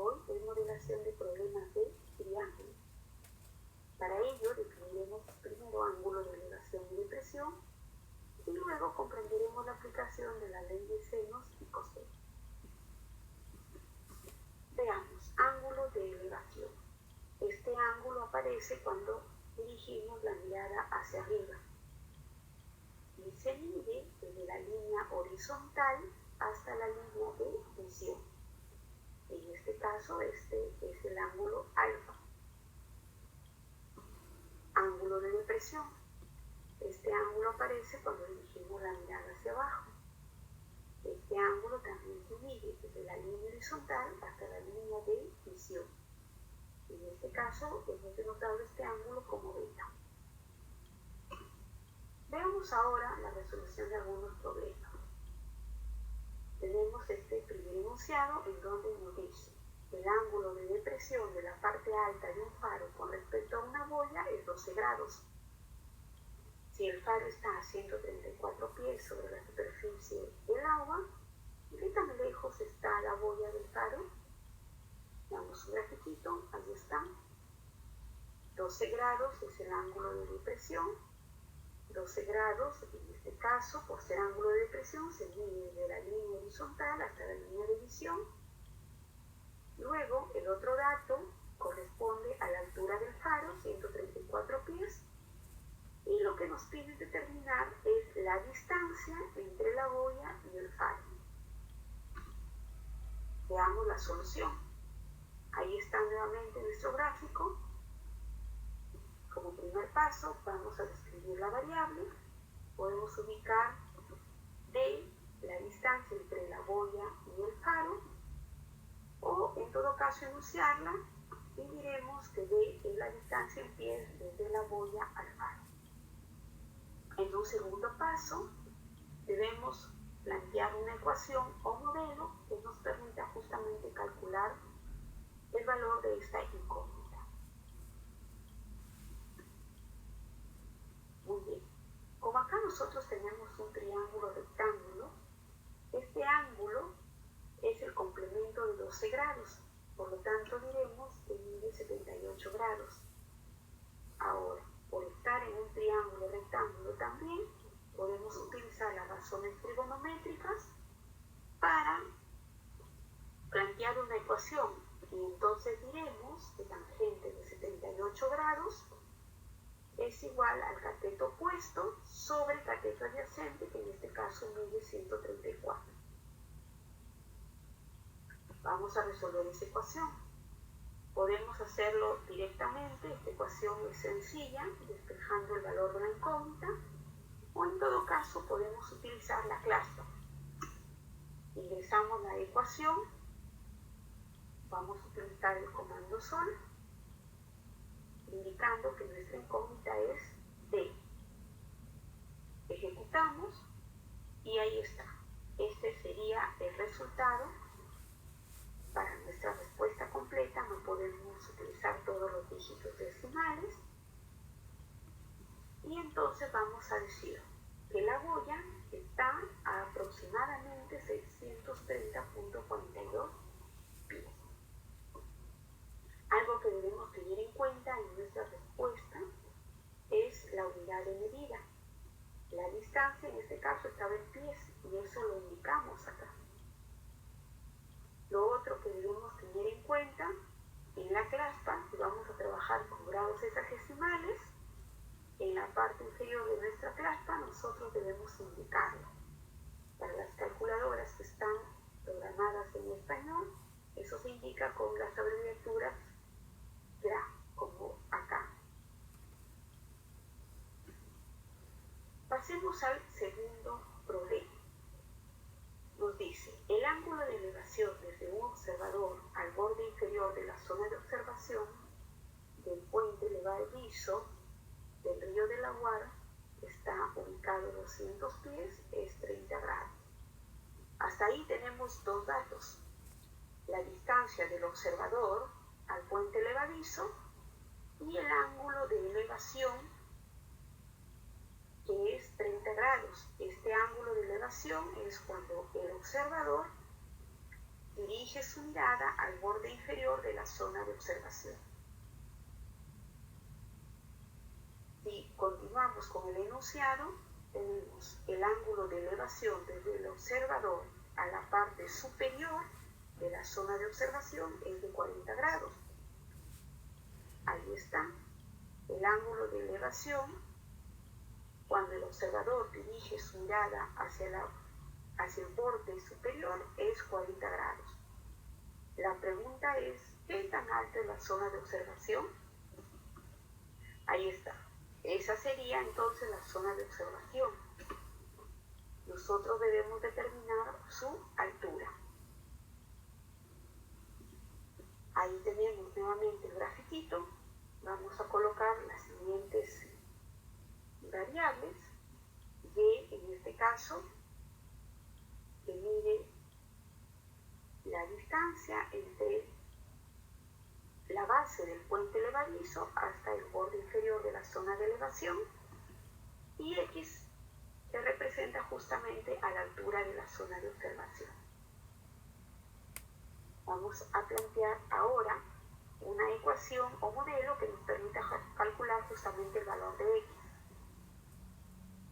hoy es modelación de problemas de triángulo. Para ello definiremos primero ángulo de elevación y depresión y luego comprenderemos la aplicación de la ley de senos y cosenos. Veamos, ángulo de elevación. Este ángulo aparece cuando dirigimos la mirada hacia arriba y se mide desde la línea horizontal hasta la línea de visión. En este caso, este es el ángulo alfa. Ángulo de depresión. Este ángulo aparece cuando dirigimos la mirada hacia abajo. Este ángulo también se mide desde la línea horizontal hasta la línea de visión. En este caso, hemos denotado este ángulo como beta. Veamos ahora la resolución de algunos problemas. Tenemos este primer enunciado en donde nos dice el ángulo de depresión de la parte alta de un faro con respecto a una boya es 12 grados. Si el faro está a 134 pies sobre la superficie del agua, ¿qué tan lejos está la boya del faro? Damos un grafiquito, ahí está. 12 grados es el ángulo de depresión. 12 grados, en este caso, por ser ángulo de depresión, se mide desde la línea horizontal hasta la línea de visión. Luego, el otro dato corresponde a la altura del faro, 134 pies, y lo que nos pide determinar es la distancia entre la boya y el faro. Veamos la solución. Ahí está nuevamente nuestro gráfico. Como primer paso, vamos a describir la variable. Podemos ubicar D, la distancia entre la boya y el faro, o en todo caso enunciarla y diremos que D es la distancia en pies desde la boya al faro. En un segundo paso, debemos plantear una ecuación o modelo que nos permita justamente calcular el valor de esta incógnita. Muy bien. Como acá nosotros tenemos un triángulo rectángulo, este ángulo es el complemento de 12 grados, por lo tanto diremos que mide 78 grados. Ahora, por estar en un triángulo rectángulo también, podemos utilizar las razones trigonométricas para plantear una ecuación y entonces diremos que tangente de 78 grados es igual al cateto opuesto sobre el cateto adyacente, que en este caso mide 134. Vamos a resolver esa ecuación. Podemos hacerlo directamente, esta ecuación es sencilla, despejando el valor de la incógnita, o en todo caso podemos utilizar la claspa. Ingresamos la ecuación, vamos a utilizar el comando sol, indicando que nuestra incógnita es D. Ejecutamos y ahí está. Este sería el resultado. Para nuestra respuesta completa no podemos utilizar todos los dígitos decimales. Y entonces vamos a decir que la boya está a aproximadamente 630.42 pies. Algo que debemos tener en cuenta en nuestra respuesta es la unidad de medida. La distancia en este caso estaba en pies y eso lo indicamos acá. Lo otro que debemos tener en cuenta en la claspa, si vamos a trabajar con grados sexagesimales, en la parte inferior de nuestra claspa nosotros debemos indicarlo. Para las calculadoras que están programadas en español, eso se indica con las abreviaturas GRA, como acá. Pasemos al segundo problema. Nos dice, el ángulo de elevación desde un observador al borde inferior de la zona de observación del puente levadizo del río de la Guara está ubicado a 200 pies, es 30 grados. Hasta ahí tenemos dos datos. La distancia del observador al puente levadizo y el ángulo de elevación, que es 30 grados. Este ángulo de elevación es cuando el observador dirige dirige su mirada al borde inferior de la zona de observación. Si continuamos con el enunciado, tenemos el ángulo de elevación desde el observador a la parte superior de la zona de observación es de 40 grados. Ahí está. El ángulo de elevación cuando el observador dirige su mirada hacia el borde superior es 40 grados. La pregunta es, ¿qué tan alta es la zona de observación? Ahí está. Esa sería entonces la zona de observación. Nosotros debemos determinar su altura. Ahí tenemos nuevamente el grafiquito. Vamos a colocar las siguientes variables. Y en este caso, que mide la distancia entre la base del puente levadizo hasta el borde inferior de la zona de elevación, y X, que representa justamente a la altura de la zona de observación. Vamos a plantear ahora una ecuación o modelo que nos permita calcular justamente el valor de X.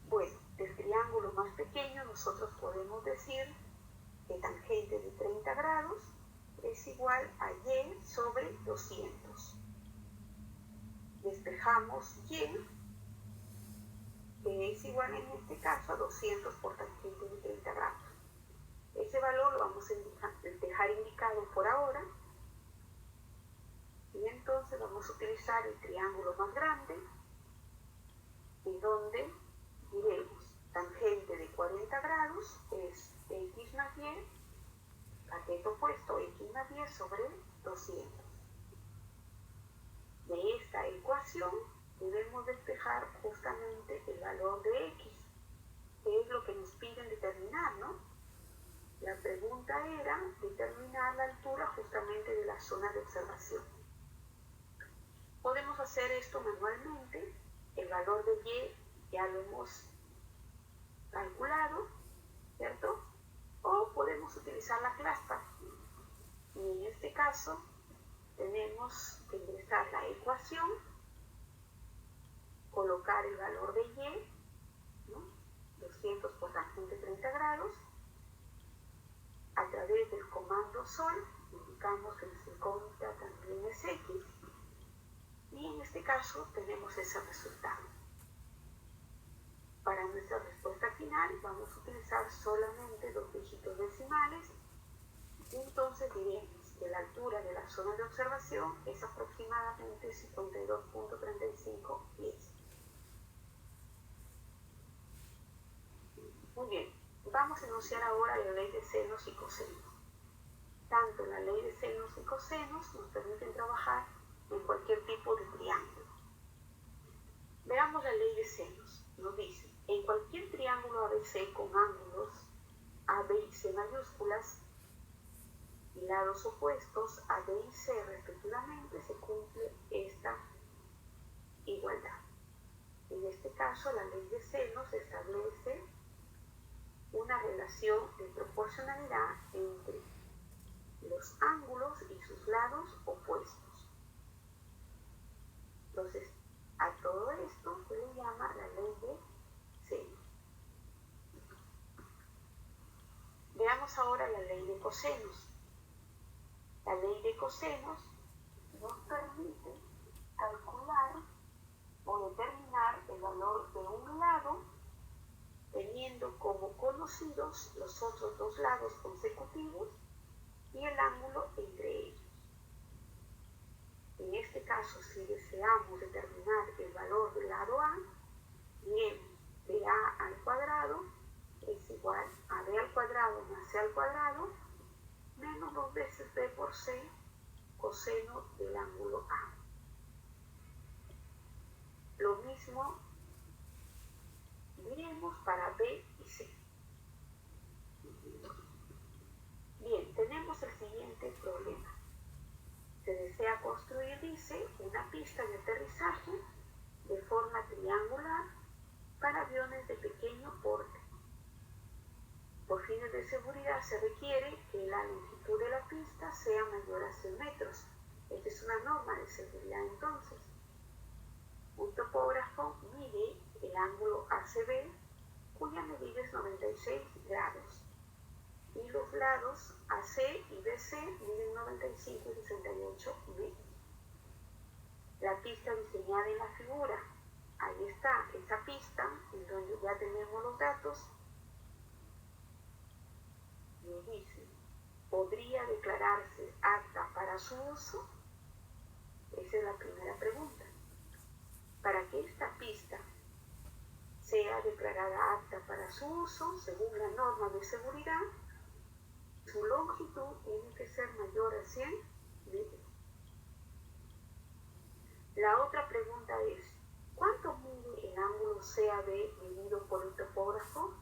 Bueno, del triángulo más pequeño nosotros podemos decir que tangente de 30 grados es igual a Y sobre 200. Despejamos Y, que es igual en este caso a 200 por tangente de 30 grados. Ese valor lo vamos a dejar indicado por ahora. Y entonces vamos a utilizar el triángulo más grande, en donde diremos tangente de 40 grados es X más Y, cateto opuesto X más Y sobre 200. De esta ecuación debemos despejar justamente el valor de X, que es lo que nos piden determinar, ¿no? La pregunta era determinar la altura justamente de la zona de observación. Podemos hacer esto manualmente. El valor de Y ya lo hemos calculado, ¿cierto? O podemos utilizar la claspa. Y en este caso tenemos que ingresar la ecuación, colocar el valor de Y, ¿no? 200 por tangente 30 grados. A través del comando sol indicamos que nuestra incógnita también es X. Y en este caso tenemos ese resultado. Para nuestra respuesta final vamos a utilizar solamente 2 dígitos decimales. Y entonces diremos que la altura de la zona de observación es aproximadamente 52.35 pies. Muy bien, vamos a enunciar ahora la ley de senos y cosenos. Tanto la ley de senos y cosenos nos permiten trabajar en cualquier tipo de triángulo. Veamos la ley de senos. Nos dice, en cualquier triángulo ABC con ángulos A, B y C mayúsculas y lados opuestos a B y C respectivamente, se cumple esta igualdad. En este caso, la ley de senos establece una relación de proporcionalidad entre los ángulos y sus lados opuestos. Entonces, a todo esto se le llama la ley de senos. Veamos ahora la ley de cosenos. La ley de cosenos nos permite calcular o determinar el valor de un lado teniendo como conocidos los otros dos lados consecutivos y el ángulo entre ellos. En este caso, si deseamos determinar el valor del lado A, bien de A al cuadrado es igual a B al cuadrado más C al cuadrado menos 2 veces B por C coseno del ángulo A. Lo mismo diremos para B y C. Bien, tenemos el siguiente problema. Se desea construir, dice, una pista de aterrizaje de forma triangular para aviones de pequeño porte. Por fines de seguridad se requiere que la longitud de la pista pista sea mayor a 100 metros. Esta es una norma de seguridad entonces. Un topógrafo mide el ángulo ACB, cuya medida es 96 grados. Y los lados AC y BC miden 95 y 68 metros. La pista diseñada en la figura, ahí está, esa pista, en donde ya tenemos los datos, me dice, ¿podría declararse apta para su uso? Esa es la primera pregunta. Para que esta pista sea declarada apta para su uso, según la norma de seguridad, su longitud tiene que ser mayor a 100 metros. La otra pregunta es, ¿cuánto mide el ángulo CAB medido por el topógrafo?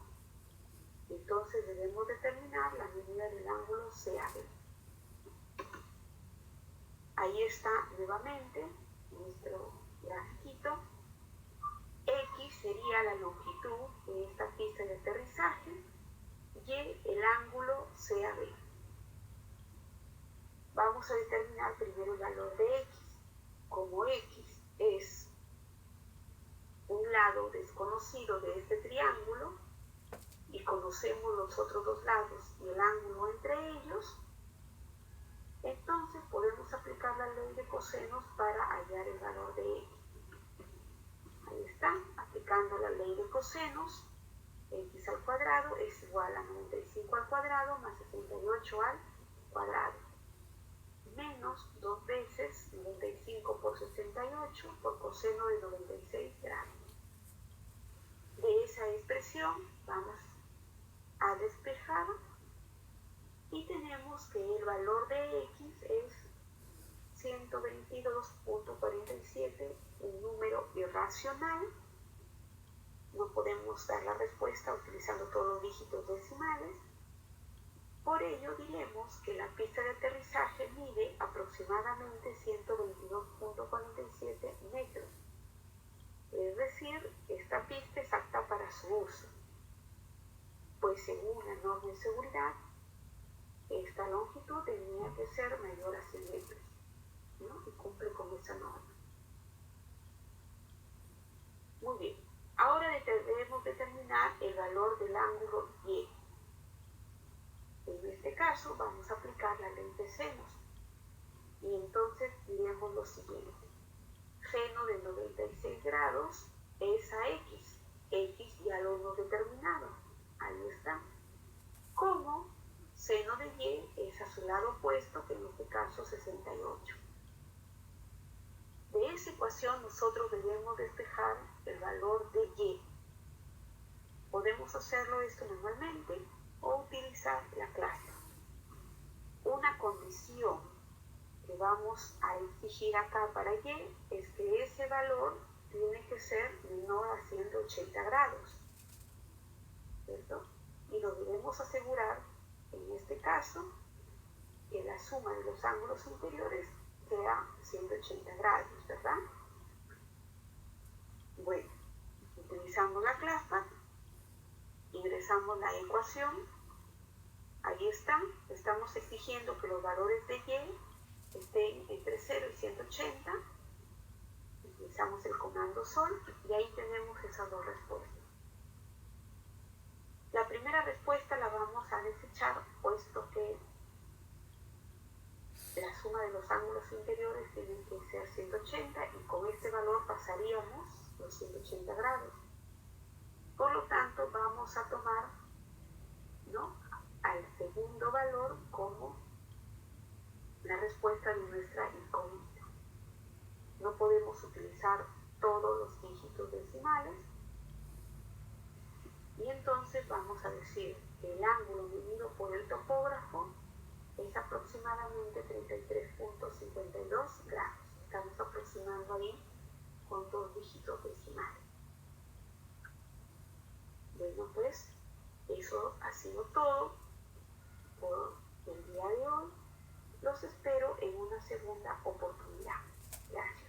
Entonces debemos determinar la medida del ángulo CAB. Ahí está nuevamente nuestro grafiquito. X sería la longitud de esta pista de aterrizaje y el ángulo CAB. Vamos a determinar primero el valor de X. Como X es un lado desconocido de este triángulo y conocemos los otros dos lados y el ángulo entre ellos, entonces podemos aplicar la ley de cosenos para hallar el valor de X. Ahí está, aplicando la ley de cosenos, X al cuadrado es igual a 95 al cuadrado más 68 al cuadrado. Menos 2 veces 95 por 68 por coseno de 96 grados. De esa expresión vamos a despejar y tenemos que el valor de X es 122.47, un número irracional. No podemos dar la respuesta utilizando todos los dígitos decimales. Por ello diremos que la pista de aterrizaje mide aproximadamente 122.47 metros. Es decir, esta pista es apta para su uso, pues según la norma de seguridad, esta longitud tenía que ser mayor a 100 metros, ¿no? Y cumple con esa norma. Muy bien, ahora debemos determinar el valor del ángulo Y. En este caso vamos a aplicar la ley de senos y entonces diremos lo siguiente. Seno de 96 grados es a X. X ya lo hemos determinado. Ahí está. Como seno de Y es a su lado opuesto, que en este caso 68. De esa ecuación nosotros debemos despejar el valor de Y. Podemos hacerlo esto manualmente o utilizar la clase. Una condición que vamos a exigir acá para Y es que ese valor tiene que ser menor a 180 grados, ¿cierto? Y lo debemos asegurar, en este caso, que la suma de los ángulos interiores sea 180 grados, ¿verdad? Bueno, utilizamos la clase, ingresamos la ecuación, ahí está, estamos exigiendo que los valores de Y estén entre 0 y 180, utilizamos el comando sol y ahí tenemos esas dos respuestas. La primera respuesta la vamos a desechar, puesto que la suma de los ángulos interiores tiene que ser 180 y con este valor pasaríamos los 180 grados. Por lo tanto, vamos a tomar, ¿no?, al segundo valor como la respuesta de nuestra incógnita. No podemos utilizar todos los dígitos decimales y entonces vamos a decir que el ángulo medido por el topógrafo es aproximadamente 33.52 grados. Estamos aproximando ahí con 2 dígitos decimales. Bueno, pues eso ha sido todo por el día de hoy. Los espero en una segunda oportunidad. Gracias.